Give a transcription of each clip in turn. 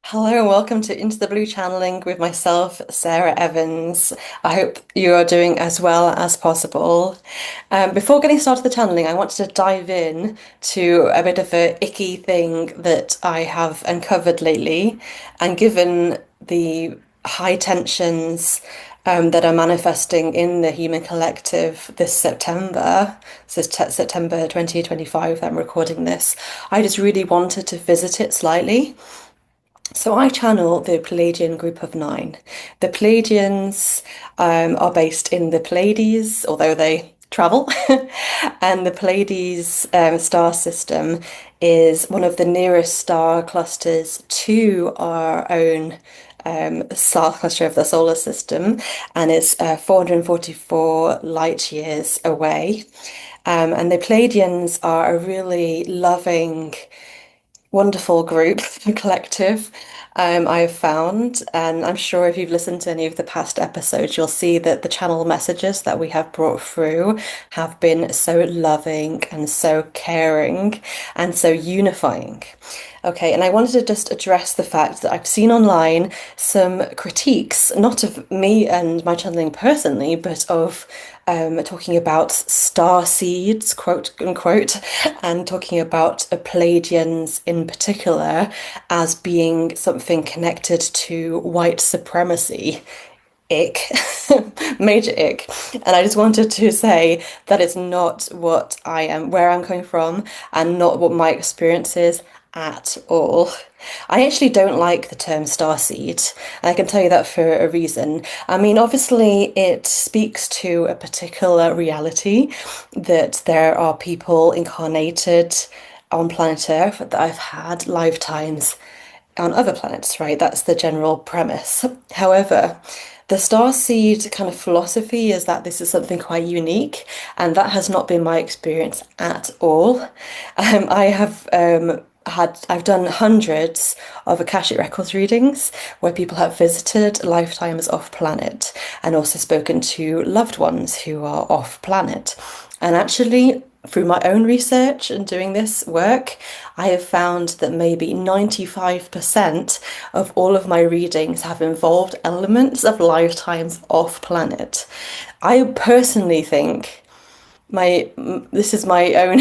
Hello and welcome to Into the Blue Channeling with myself, Sarah Evans. I hope you are doing as well as possible. Before getting started the channeling, I wanted to dive in to a bit of a icky thing that I have uncovered lately, and given the high tensions that are manifesting in the human collective this September, so it's September 2025 that I'm recording this, I just really wanted to visit it slightly. So I channel the Pleiadian Group of 9. The Pleiadians are based in the Pleiades, although they travel. And the Pleiades star system is one of the nearest star clusters to our own star cluster of the solar system, and it's 444 light years away. And the Pleiadians are a really loving, wonderful group, collective, I have found. And I'm sure if you've listened to any of the past episodes, you'll see that the channel messages that we have brought through have been so loving and so caring and so unifying. Okay, and I wanted to just address the fact that I've seen online some critiques, not of me and my channeling personally, but of talking about star seeds, quote unquote, and talking about Pleiadians in particular as being something connected to white supremacy. Ick, major ick. And I just wanted to say that it's not what I am, where I'm coming from, and not what my experience is at all. I actually don't like the term starseed, and I can tell you that for a reason. I mean, obviously, it speaks to a particular reality that there are people incarnated on planet Earth that I've had lifetimes on other planets, right? That's the general premise. However, the starseed kind of philosophy is that this is something quite unique, and that has not been my experience at all. I have I've done hundreds of Akashic Records readings where people have visited lifetimes off planet and also spoken to loved ones who are off planet. And actually, through my own research and doing this work, I have found that maybe 95% of all of my readings have involved elements of lifetimes off planet. I personally think my this is my own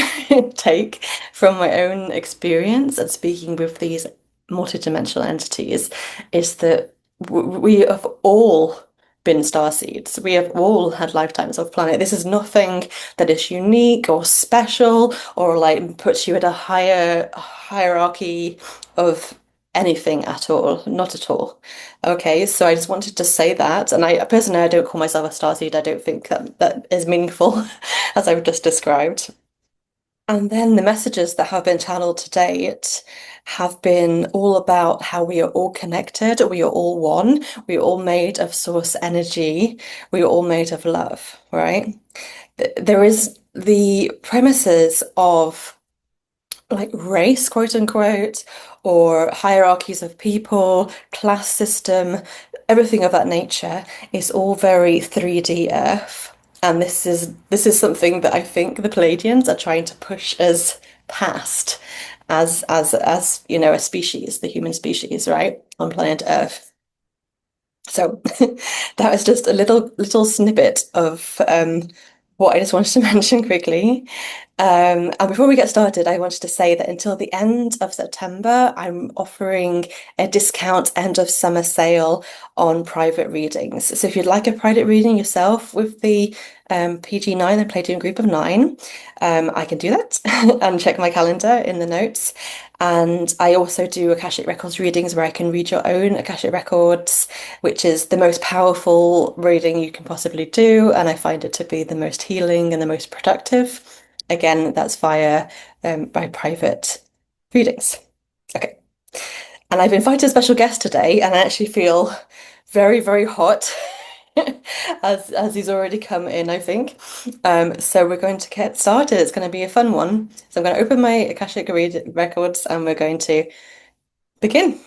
take from my own experience and speaking with these multidimensional entities is that we have all been starseeds. We have all had lifetimes of planet. This is nothing that is unique or special or like puts you at a higher hierarchy of anything at all. Not at all. Okay, so I just wanted to say that. And I personally, I don't call myself a starseed. I don't think that that is meaningful, as I've just described. And then the messages that have been channeled to date have been all about how we are all connected, we are all one, we are all made of source energy, we are all made of love, right? There is the premises of like race, quote unquote, or hierarchies of people, class system, everything of that nature is all very 3D Earth. And this is something that I think the Pleiadians are trying to push us past as you know, a species, the human species, right, on planet Earth. So that was just a little snippet of what I just wanted to mention quickly. And before we get started, I wanted to say that until the end of September, I'm offering a discount end of summer sale on private readings. So if you'd like a private reading yourself with the PG9, the Pleiadian Group of 9, I can do that and check my calendar in the notes. And I also do Akashic Records readings where I can read your own Akashic Records, which is the most powerful reading you can possibly do. And I find it to be the most healing and the most productive. Again, that's via by private readings. Okay. And I've invited a special guest today, and I actually feel very, very hot as he's already come in, I think. So we're going to get started. It's going to be a fun one. So I'm going to open my Akashic Records and we're going to begin.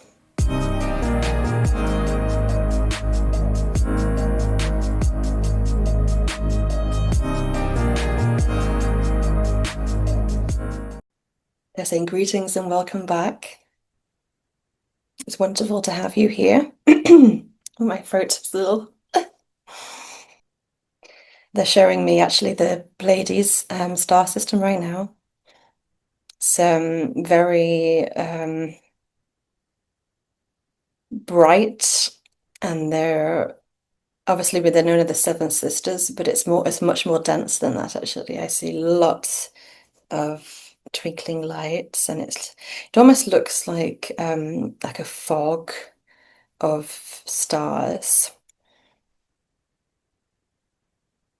They're saying greetings and welcome back. It's wonderful to have you here. My throat's a little. They're showing me actually the Pleiades star system right now. It's very bright, and they're obviously within one of the Seven Sisters, but it's much more dense than that actually. I see lots of twinkling lights, and it almost looks like a fog of stars.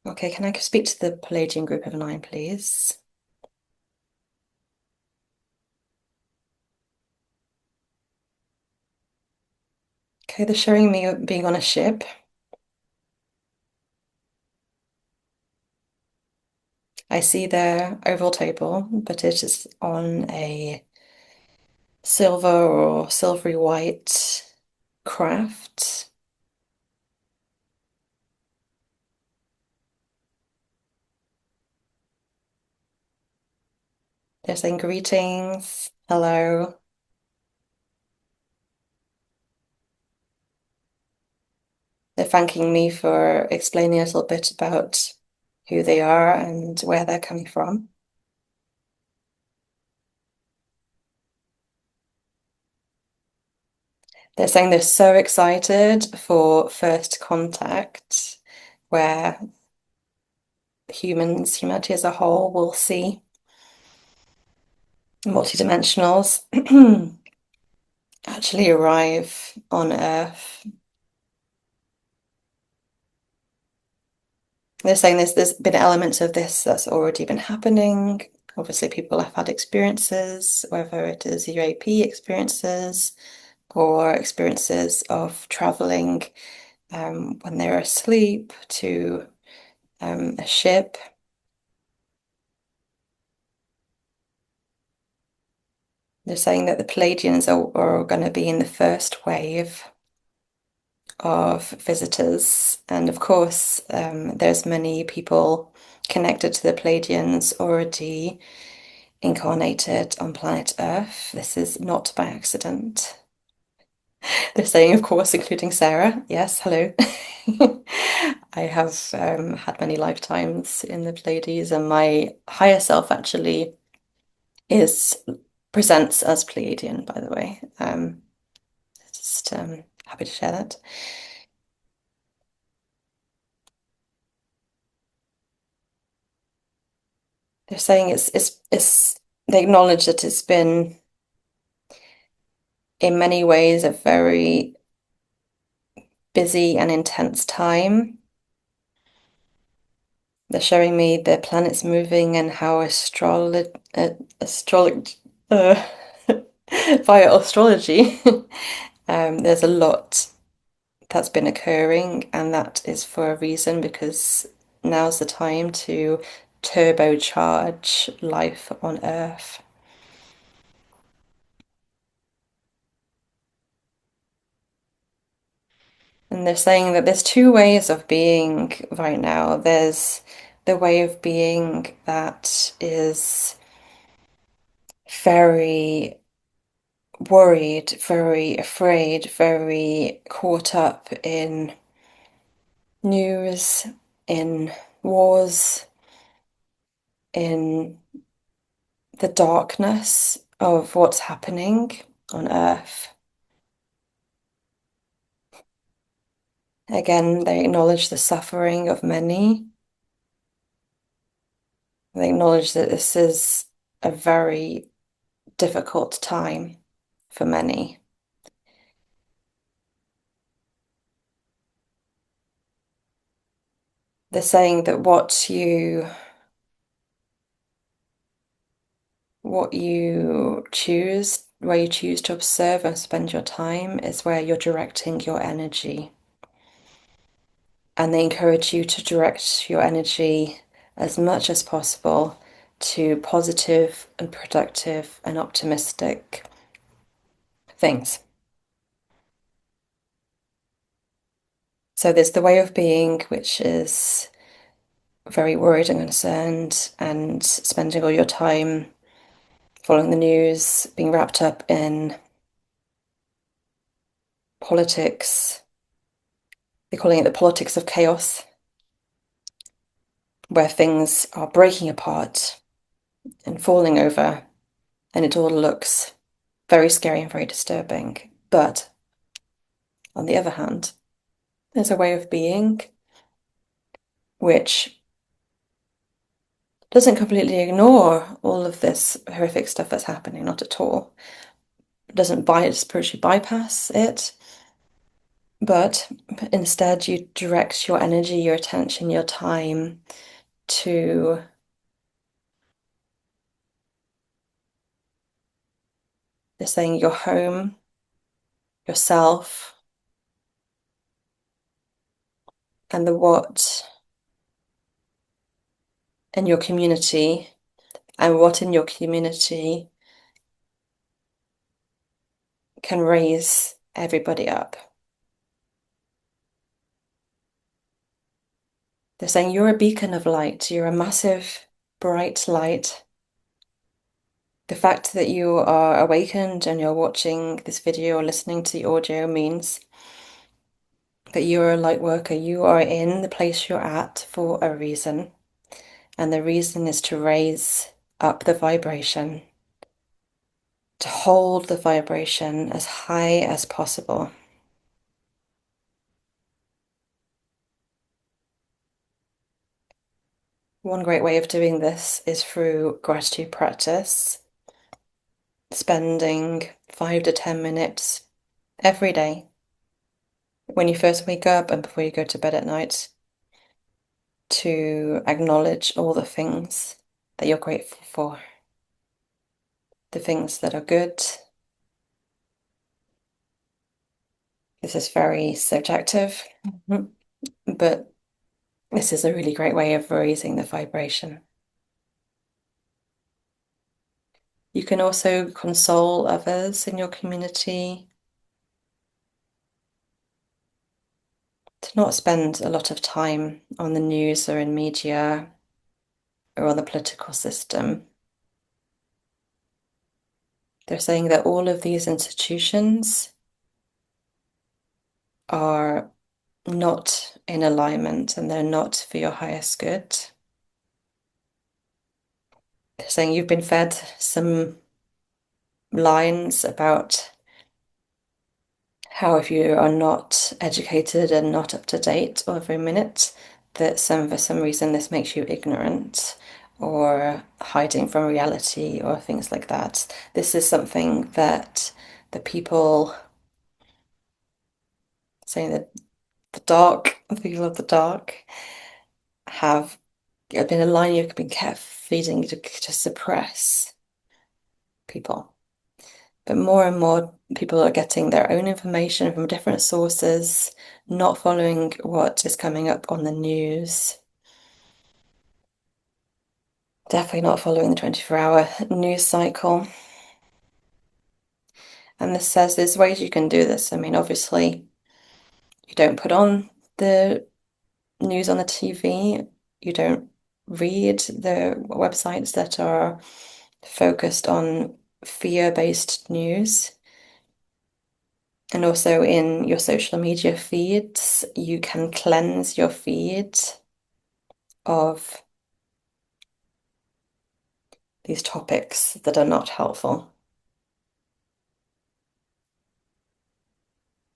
Okay, can I speak to the Pleiadian group of nine, please? Okay, they're showing me being on a ship. I see their oval table, but it is on a silver or silvery white craft. They're saying greetings, hello. They're thanking me for explaining a little bit about who they are and where they're coming from. They're saying they're so excited for first contact, where humanity as a whole, will see multidimensionals actually arrive on Earth. They're saying there's been elements of this that's already been happening. Obviously, people have had experiences, whether it is UAP experiences or experiences of traveling when they're asleep to a ship. They're saying that the Pleiadians are going to be in the first wave of visitors, and of course, there's many people connected to the Pleiadians already incarnated on planet Earth. This is not by accident. They're saying, of course, including Sarah. Yes, hello. I have had many lifetimes in the Pleiades, and my higher self actually is presents as Pleiadian, by the way. Just happy to share that. They're saying it's they acknowledge that it's been in many ways a very busy and intense time. They're showing me the planets moving and how astrology via astrology there's a lot that's been occurring, and that is for a reason, because now's the time to turbocharge life on Earth. And they're saying that there's two ways of being right now. There's the way of being that is very worried, very afraid, very caught up in news, in wars, in the darkness of what's happening on Earth. Again, they acknowledge the suffering of many. They acknowledge that this is a very difficult time for many. They're saying that what you choose, where you choose to observe and spend your time, is where you're directing your energy. And they encourage you to direct your energy as much as possible to positive and productive and optimistic things. So there's the way of being, which is very worried and concerned, and spending all your time following the news, being wrapped up in politics. They're calling it the politics of chaos, where things are breaking apart and falling over, and it all looks very scary and very disturbing. But on the other hand, there's a way of being which doesn't completely ignore all of this horrific stuff that's happening, not at all. It doesn't spiritually bypass it, but instead you direct your energy, your attention, your time to this thing, your home, yourself, and the what in your community, and what in your community can raise everybody up. They're saying you're a beacon of light, you're a massive, bright light. The fact that you are awakened and you're watching this video or listening to the audio means that you're a light worker. You are in the place you're at for a reason. And the reason is to raise up the vibration, to hold the vibration as high as possible. One great way of doing this is through gratitude practice, spending 5 to 10 minutes every day when you first wake up and before you go to bed at night to acknowledge all the things that you're grateful for, the things that are good. This is very subjective, but this is a really great way of raising the vibration. You can also console others in your community, to not spend a lot of time on the news or in media or on the political system. They're saying that all of these institutions are not in alignment and they're not for your highest good. They're saying you've been fed some lines about how if you are not educated and not up to date every minute, that for some reason this makes you ignorant or hiding from reality or things like that. This is something that the people saying that the people of the dark have been a line you've been kept feeding to suppress people. But more and more people are getting their own information from different sources, not following what is coming up on the news. Definitely not following the 24-hour news cycle. And this says there's ways you can do this. I mean, obviously, you don't put on the news on the TV. You don't read the websites that are focused on fear-based news. And also in your social media feeds, you can cleanse your feed of these topics that are not helpful.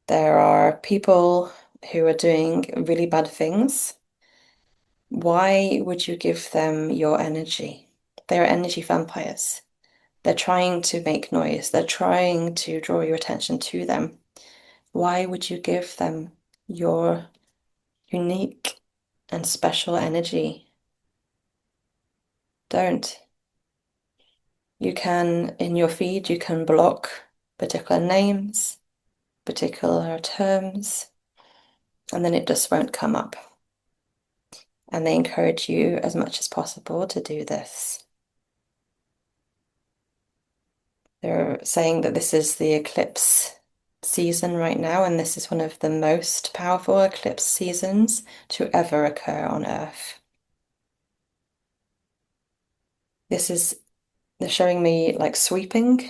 There are people who are doing really bad things. Why would you give them your energy? They're energy vampires. They're trying to make noise. They're trying to draw your attention to them. Why would you give them your unique and special energy? Don't. You can, in your feed, you can block particular names, particular terms, and then it just won't come up. And they encourage you as much as possible to do this. They're saying that this is the eclipse season right now, and this is one of the most powerful eclipse seasons to ever occur on Earth. They're showing me like sweeping.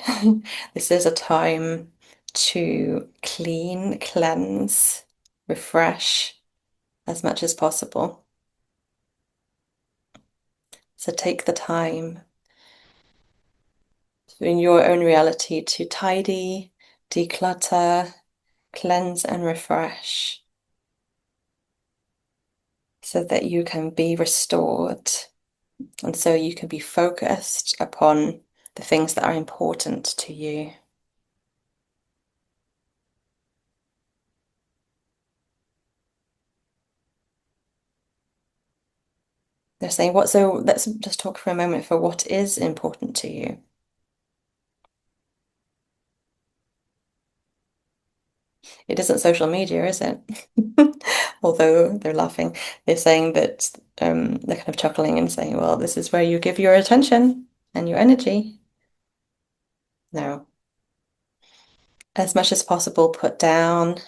This is a time to clean, cleanse, refresh as much as possible. So take the time in your own reality to tidy, declutter, cleanse, and refresh so that you can be restored and so you can be focused upon the things that are important to you. They're saying, what? So let's just talk for a moment for what is important to you. It isn't social media, is it? Although they're laughing, they're saying that they're kind of chuckling and saying, well, this is where you give your attention and your energy. No. As much as possible, put down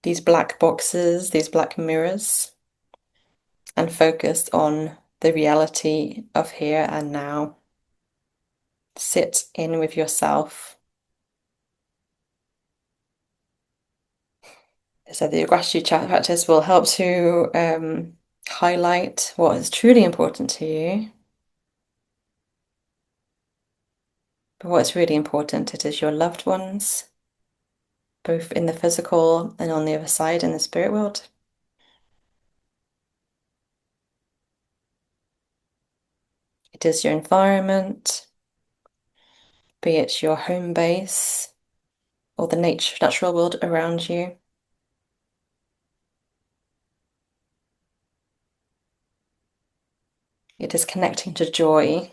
these black boxes, these black mirrors, and focus on the reality of here and now. Sit in with yourself. So the gratitude chat practice will help to highlight what is truly important to you. But what's really important, it is your loved ones, both in the physical and on the other side in the spirit world. It is your environment, be it your home base or the natural world around you. It is connecting to joy,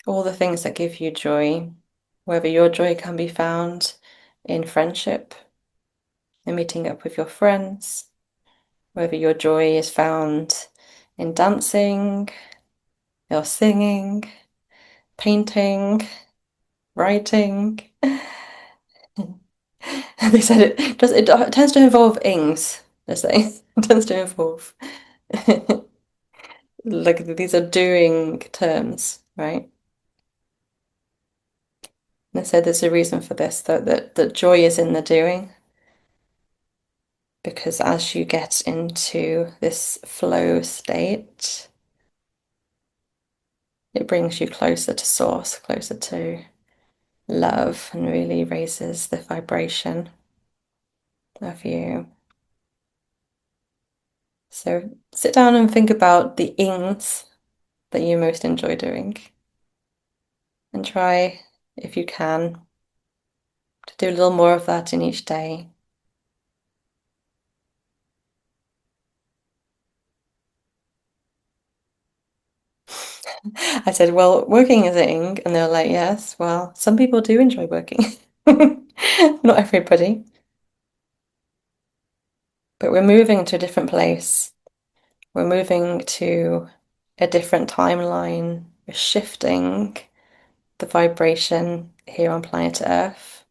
all the things that give you joy, whether your joy can be found in friendship, in meeting up with your friends, whether your joy is found in dancing, or singing, painting, writing. They said it tends to involve ings, they say. It tends to involve like these are doing terms, right? And they said there's a reason for this, that joy is in the doing. Because as you get into this flow state, it brings you closer to source, closer to love, and really raises the vibration of you. So sit down and think about the ings that you most enjoy doing, and try, if you can, to do a little more of that in each day. I said, well, working is an ing, and they're like, yes, well, some people do enjoy working. Not everybody. But we're moving to a different place. We're moving to a different timeline. We're shifting the vibration here on planet Earth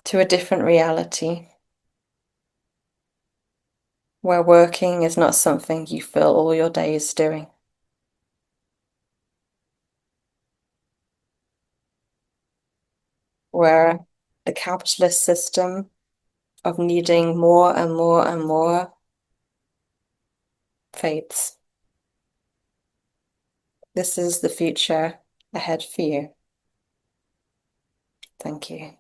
to a different reality where working is not something you fill all your days doing. Where the capitalist system of needing more and more and more fades. This is the future ahead for you. Thank you.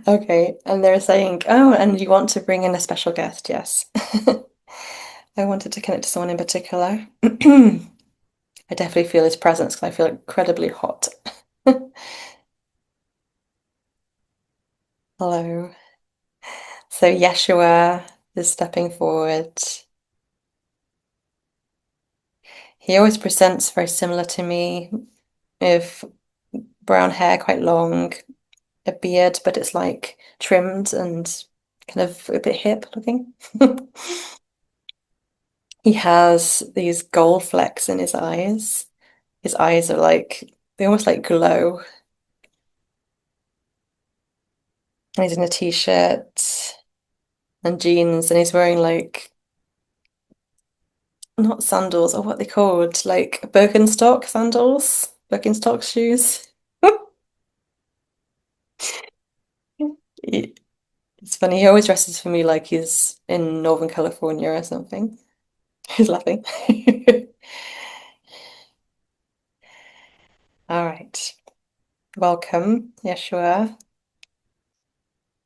Okay, and they're saying, oh, and you want to bring in a special guest, yes. I wanted to connect to someone in particular. I definitely feel his presence because I feel incredibly hot. Hello. So Yeshua is stepping forward. He always presents very similar to me, with brown hair, quite long, a beard, but it's like trimmed and kind of a bit hip looking. He has these gold flecks in his eyes. His eyes are like, they almost like glow. And he's in a t-shirt and jeans, and he's wearing like not sandals, or what they called, like Birkenstock sandals, Birkenstock shoes. It's funny, he always dresses for me like he's in Northern California or something. He's laughing. All right. Welcome, Yeshua.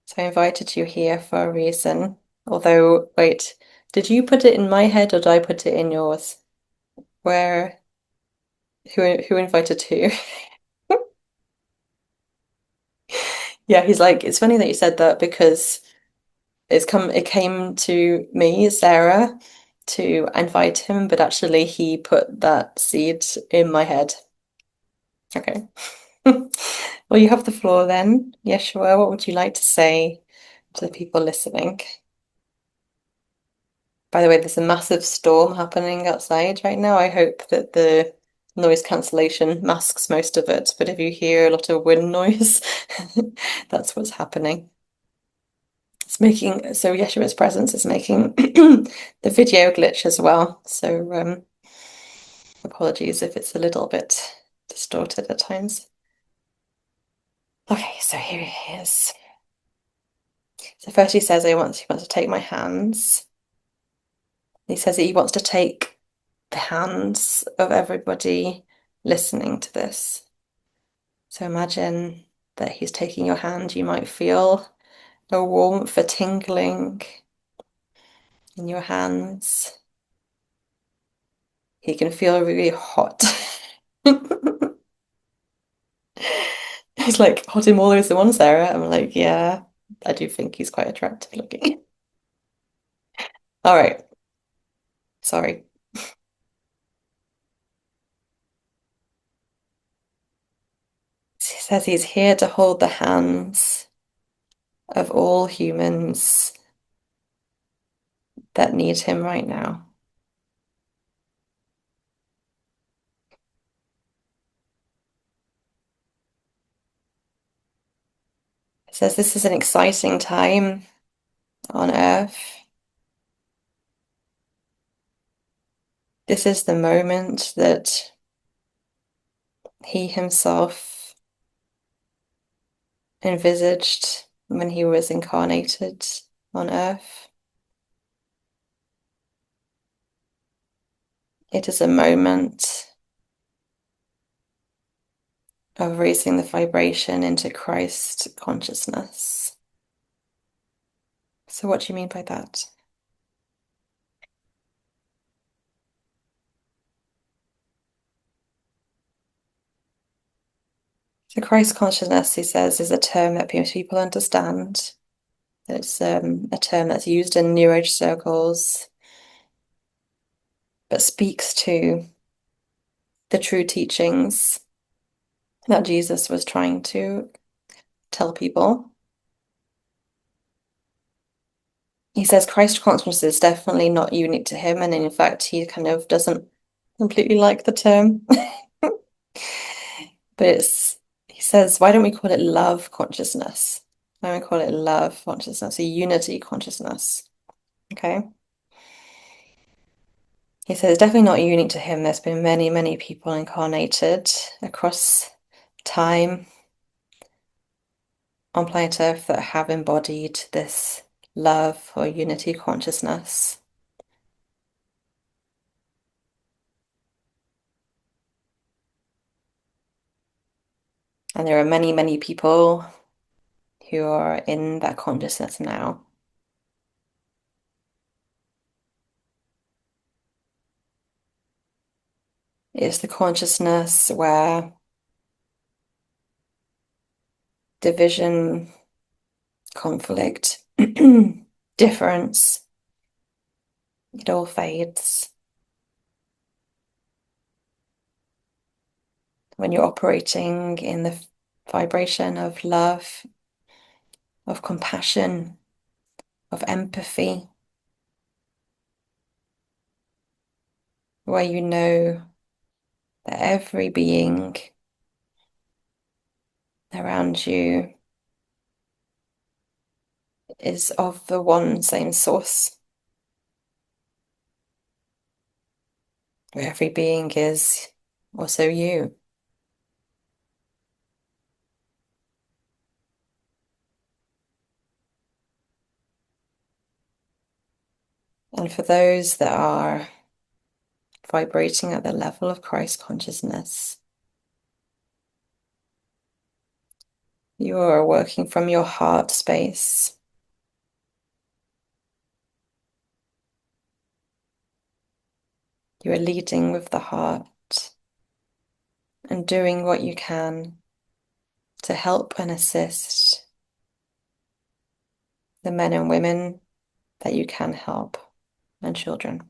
So I invited you here for a reason. Although, wait, did you put it in my head or did I put it in yours? Where, who invited who? Yeah, he's like, it's funny that you said that because it came to me, Sarah, to invite him, but actually he put that seed in my head. Okay. Well, you have the floor then, Yeshua. What would you like to say to the people listening? By the way, there's a massive storm happening outside right now. I hope that the noise cancellation masks most of it, but if you hear a lot of wind noise, that's what's happening. It's making, so Yeshua's presence is making the video glitch as well. So apologies if it's a little bit distorted at times. Okay, so here he is. So first he says he wants to take my hands. He says that he wants to take the hands of everybody listening to this. So imagine that he's taking your hand. You might feel a warmth, a tingling in your hands. He can feel really hot. He's like, hot him all over the one, Sarah. I'm like, yeah, I do think he's quite attractive looking. All right, sorry. He says he's here to hold the hands of all humans that need him right now. He says this is an exciting time on Earth. This is the moment that he himself envisaged when he was incarnated on Earth. It is a moment of raising the vibration into Christ consciousness. So, what do you mean by that? So, Christ consciousness, he says, is a term that people understand. It's a term that's used in New Age circles, but speaks to the true teachings that Jesus was trying to tell people. He says Christ consciousness is definitely not unique to him, and in fact, he kind of doesn't completely like the term. But he says, why don't we call it love consciousness? Why don't we call it love consciousness, a unity consciousness? Okay. He says it's definitely not unique to him. There's been many, many people incarnated across time on planet Earth that have embodied this love or unity consciousness. And there are many, many people who are in that consciousness now. It's the consciousness where division, conflict, difference, it all fades. When you're operating in the vibration of love, of compassion, of empathy, where you know that every being around you is of the one same source. where every being is also you. And for those that are vibrating at the level of Christ consciousness, you are working from your heart space. You are leading with the heart and doing what you can to help and assist the men and women that you can help and children.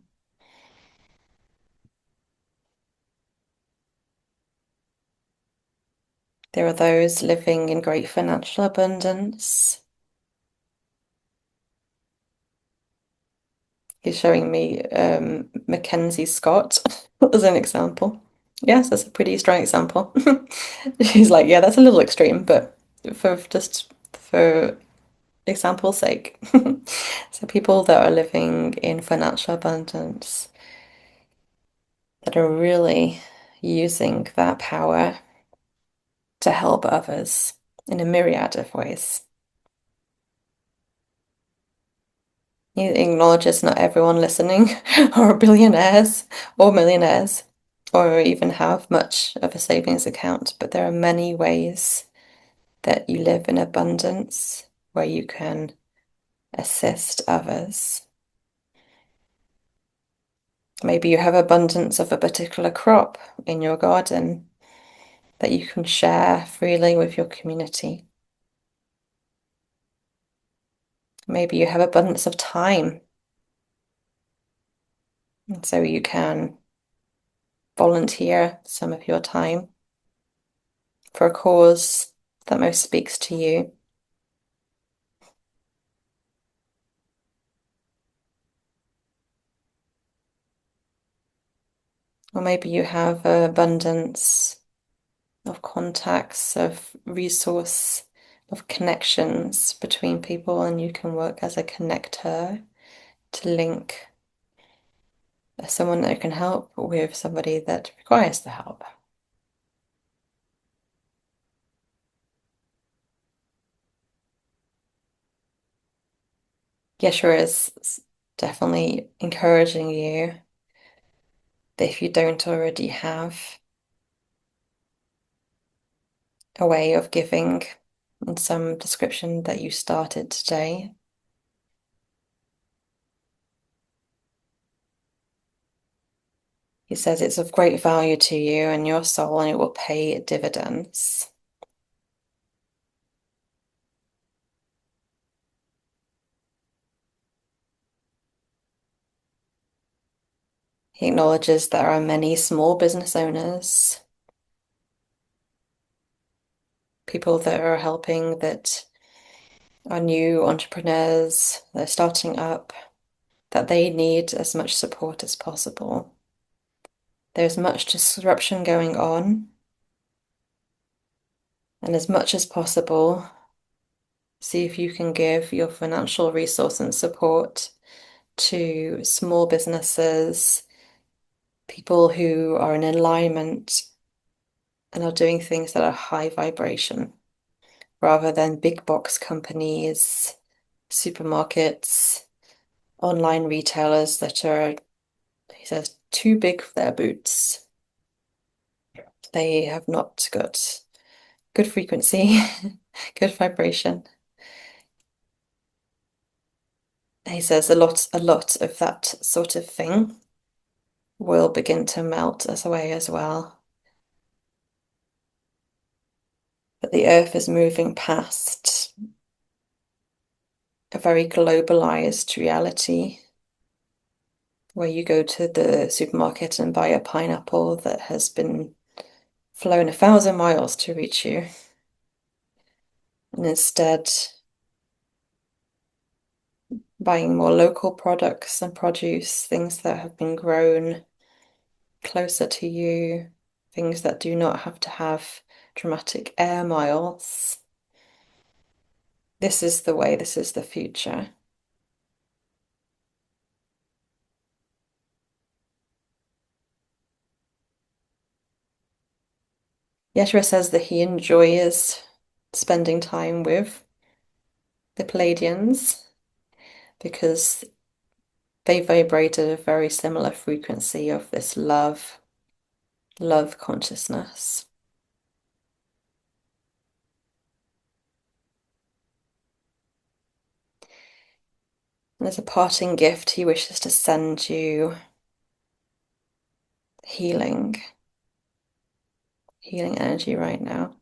There are those living in great financial abundance. He's showing me Mackenzie Scott as an example. Yes, that's a pretty strong example. She's like, yeah, that's a little extreme, but for example's sake. So people that are living in financial abundance, that are really using that power to help others in a myriad of ways. He acknowledges not everyone listening are billionaires or millionaires or even have much of a savings account, but there are many ways that you live in abundance where you can assist others. Maybe you have abundance of a particular crop in your garden that you can share freely with your community. Maybe you have abundance of time, and so you can volunteer some of your time for a cause that most speaks to you. Or maybe you have abundance of contacts, of resource, of connections between people, and you can work as a connector to link someone that can help with somebody that requires the help. Yeshua is definitely encouraging you that if you don't already have a way of giving in some description that you started today, he says it's of great value to you and your soul, and it will pay dividends. He acknowledges there are many small business owners, people that are helping, that are new entrepreneurs, they're starting up, that they need as much support as possible. There's much disruption going on, and as much as possible, see if you can give your financial resource and support to small businesses, people who are in alignment and are doing things that are high vibration, rather than big box companies, supermarkets, online retailers that are, he says, too big for their boots. They have not got good frequency, good vibration. He says a lot of that sort of thing will begin to melt us away as well. But the earth is moving past a very globalized reality where you go to the supermarket and buy a pineapple that has been flown 1,000 miles to reach you. And instead, buying more local products and produce, things that have been grown closer to you, things that do not have to have dramatic air miles. This is the way, this is the future. Yeshua says that he enjoys spending time with the Pleiadians because they vibrate at a very similar frequency of this love consciousness. And as a parting gift, he wishes to send you healing energy right now.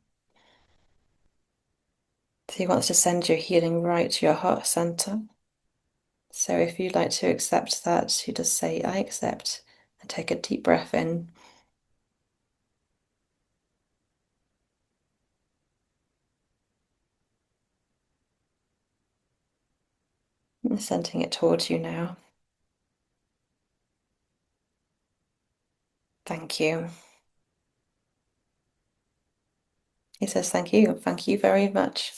So he wants to send your healing right to your heart center. So if you'd like to accept that, you just say, I accept, and take a deep breath in. And sending it towards you now. Thank you. He says, thank you. Thank you very much.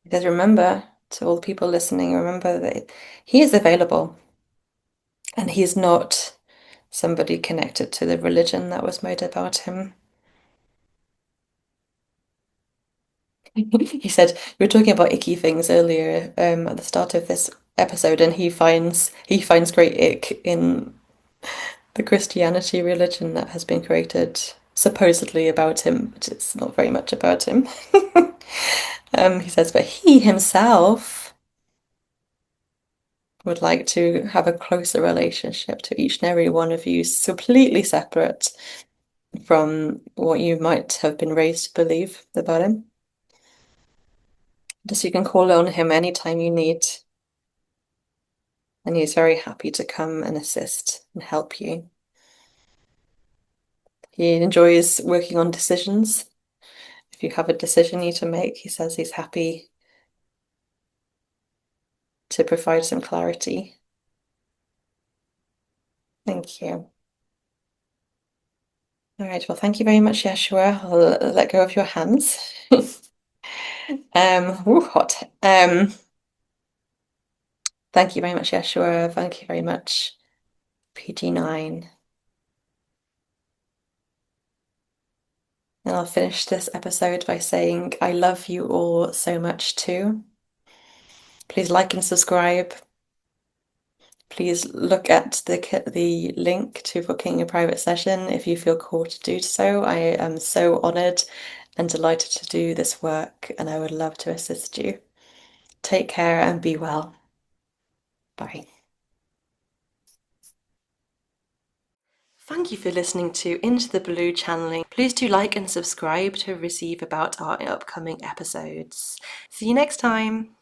He says, remember, to all the people listening, remember that he is available and he's not somebody connected to the religion that was made about him. He said, we were talking about icky things earlier at the start of this episode, and he finds great ick in the Christianity religion that has been created supposedly about him, but it's not very much about him. He says, but he himself would like to have a closer relationship to each and every one of you, completely separate from what you might have been raised to believe about him. Just you can call on him anytime you need, and he's very happy to come and assist and help you. He enjoys working on decisions. If you have a decision you need to make, he says he's happy to provide some clarity. Thank you. All right, well, thank you very much, Yeshua. I'll let go of your hands. Hot. Thank you very much, Yeshua. Thank you very much, PG9. And I'll finish this episode by saying I love you all so much too. Please like and subscribe. Please look at the link to booking a private session if you feel called to do so. I am so honored and delighted to do this work, and I would love to assist you. Take care and be well. Bye. Thank you for listening to Into the Blue Channeling. Please do like and subscribe to receive about our upcoming episodes. See you next time.